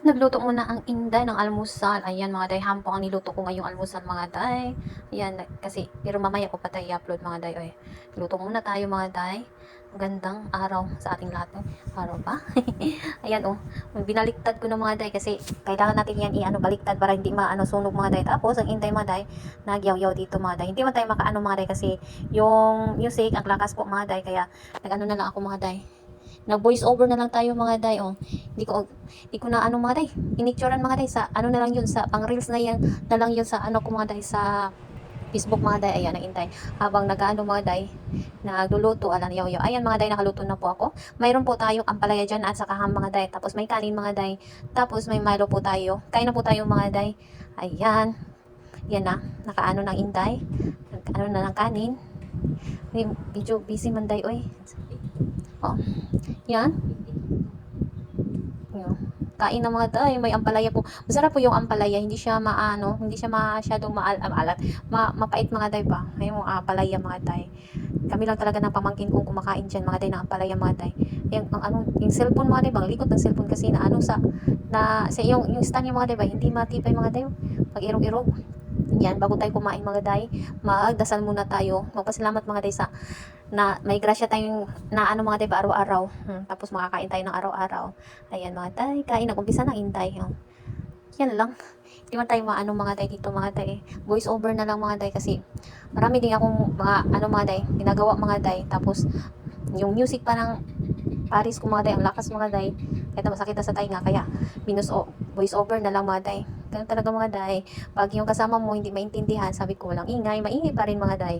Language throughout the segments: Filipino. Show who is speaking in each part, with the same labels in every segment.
Speaker 1: Nagluto muna ang inday ng almusal. Ayan mga day, hampong ang niluto ko ngayong almusal mga day. Ayan, kasi, pero mamaya ko pa tayo i-upload mga day. Oy. Luto muna tayo mga day. Magandang araw sa ating lahat. Araw ba? Ayan oh, binaliktad ko na mga day kasi kailangan natin yan baliktad para hindi maano sunog mga day. Tapos ang inday mga day, nagyaw-yaw dito mga day. Hindi man tayo makaano mga day kasi yung music, ang lakas po mga day. Kaya nag-ano na lang ako mga day. Nag-voice over na lang tayo mga day. Oh. Hindi ko na ano mga day. Inicturean mga day sa ano na lang yun sa pang reels na yan na lang yun sa ano ko mga day sa Facebook mga day. Ayan ang intay. Habang nag-ano mga day, nagluluto alam yaw yaw. Ayan mga day, nakaluto na po ako. Mayroon po tayong ampalaya dyan at saka ham mga day. Tapos may kanin mga day. Tapos may Milo po tayo. Kain na po tayo mga day. Ayan. Yan na. Nakaano ng intay. Ano na ng kanin. Medyo busy man day oy. Oh. Yan. Yun. Kain ng mga tay, may ampalaya po. Masarap po yung ampalaya, hindi siya maano, hindi siya masyadong maalat. Mapait mga tay pa. Ay yung ampalaya mga tay. Kami lang talaga ng pamangkin kong kumakain diyan mga tay na ampalaya mga tay. Yung cellphone mga tay, bang likot ng cellphone kasi na ano sa yung stand yung mga tay ba, hindi matibay mga tay. Pag irog-irog. Yan, bago tayo kumain mga day, magdasal muna tayo. Magpasalamat mga day sa na may grasya tayong na ano mga day ba araw-araw. Tapos makakain tayo ng araw-araw. Ayan mga day, kain na umpisa ng intay. Yan lang. Hindi man tayo maano mga day dito mga day. Voice over na lang mga day kasi marami din akong mga ano mga day, ginagawa mga day. Tapos yung music parang Paris ko mga day, ang lakas mga day. Kahit na masakit na sa tainga, kaya voice over na lang mga day. Ganun talaga mga day. Pag yung kasama mo hindi maintindihan, sabi ko walang ingay, maingay pa rin mga day.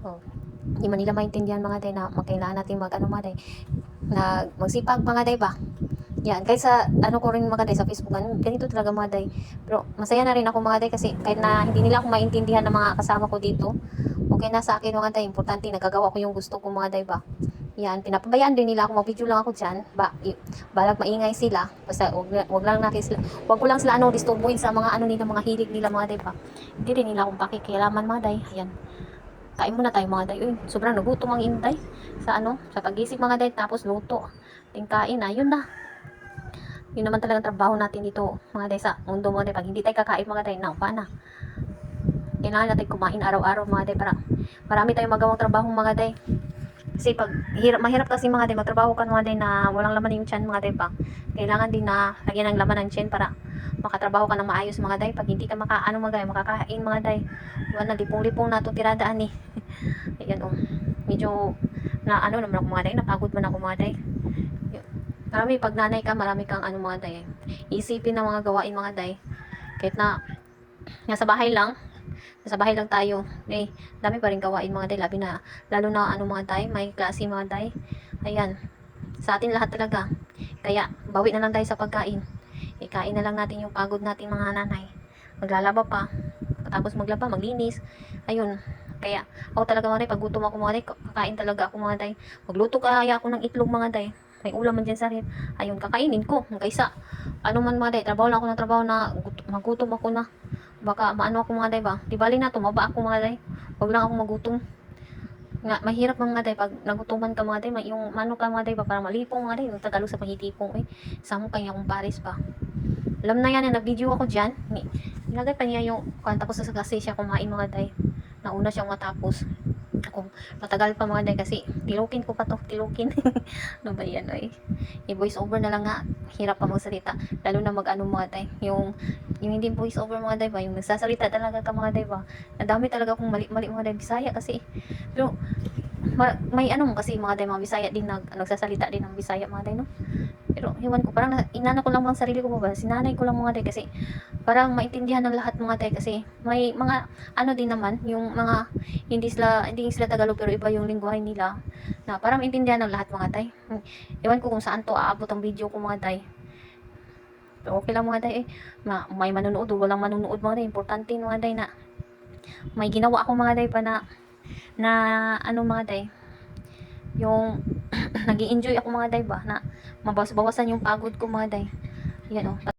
Speaker 1: Oh, hindi man nila maintindihan mga day na kailangan natin mag-ano mga day, na magsipag mga day ba. Yan, kaysa ano ko rin mga day sa Facebook, ganito talaga mga day. Pero masaya na rin ako mga day kasi kahit na hindi nila ako maintindihan ng mga kasama ko dito, okay na sa akin mga day. Importante, nagagawa ko yung gusto ko mga day ba. Yan, pinapabayaan din nila ako, mag-video lang ako dyan. Balag maingay sila. Basta wag lang natin sila, wag ko lang sila disturbuhin sa mga ano nila, mga hilig nila mga day ba. Hindi rin nila akong pakikialaman mga day. Ayan. Kain muna tayo mga day. Uy, sobrang nagutom ang intay. Sa pagising mga day, tapos luto. Tingkain na, yun na. Yun naman talagang trabaho natin dito mga day sa mundo mga day. Pag hindi tayo kakain mga day, naupa na. Kailangan natin kumain araw-araw mga day para marami tayong magawang trabaho mga day. Kasi pag mahirap kasi mga day, magtrabaho ka mga day na walang laman yung tiyan mga day pa. Kailangan din na lagyan ng laman ng tiyan para makatrabaho ka ng maayos mga day. Pag hindi ka makakain mga day. Iwan na, lipong-lipong na ito tiradaan eh. Ayan oh. Medyo na naman ako mga day, napagod man ako mga day. Marami pag nanay ka, marami kang mga day. Isipin na mga gawain mga day. Kahit na nasa bahay lang, tayo. Eh, dami pa rin gawain mga day, lalo na mga day, may klase mga day. Ayan, sa atin lahat talaga. Kaya, bawi na lang tayo sa pagkain. Kain na lang natin yung pagod natin mga nanay. Maglalaba pa, tapos maglaba, maglinis. Ayun, kaya, ako talaga mga day, pag gutom ako mga day, kakain talaga ako mga day. Magluto kaya ako ng itlog mga day. May ulam man dyan sa rin. Ayun, kakainin ko. Kaysa, man mga day, trabaho lang ako ng trabaho na magutom ako na. Baka maano ako mga day ba? Di bali na, tumaba ako mga day. Huwag lang ako magutom. Nga, mahirap mga day, pag nagutuman ka mga day, yung mano ka mga day ba, para malipong mga day, yung Tagalog sa pahitipong, samo kanya akong Paris pa. Alam na yan, nag-video ako dyan. Nilagay pa niya yung, tapos kasi siya kumain mga day. Nauna siyang matapos. Ako, matagal pa mga day kasi tilukin ko pa to, tilukin. Ano ba yan oy? I-voice over na lang nga, hirap pa magsalita. Lalo na mag-ano mga day, yung hindi voice over mga day ba, yung nagsasalita talaga ka mga day ba. Nadami talaga akong mali-mali mga day, Bisaya kasi. Pero may kasi mga day, mga Bisaya din nagsasalita din ng Bisaya mga day no. Pero hiwan ko, parang inana ko lang mga sarili ko ba, sinanay ko lang mga day kasi parang maintindihan ng lahat mga day kasi may mga din naman yung mga hindi sila Tagalog pero iba yung lingwahe nila na parang maintindihan ng lahat mga day. Iwan ko kung saan to aabot ang video ko mga day. Pero okay lang mga day may manonood o walang manonood mga day, importante mga day na may ginawa ako mga day pa na mga day, yung nag-i-enjoy ako mga day ba na mabawas-bawasan yung pagod ko mga day. Yan oh.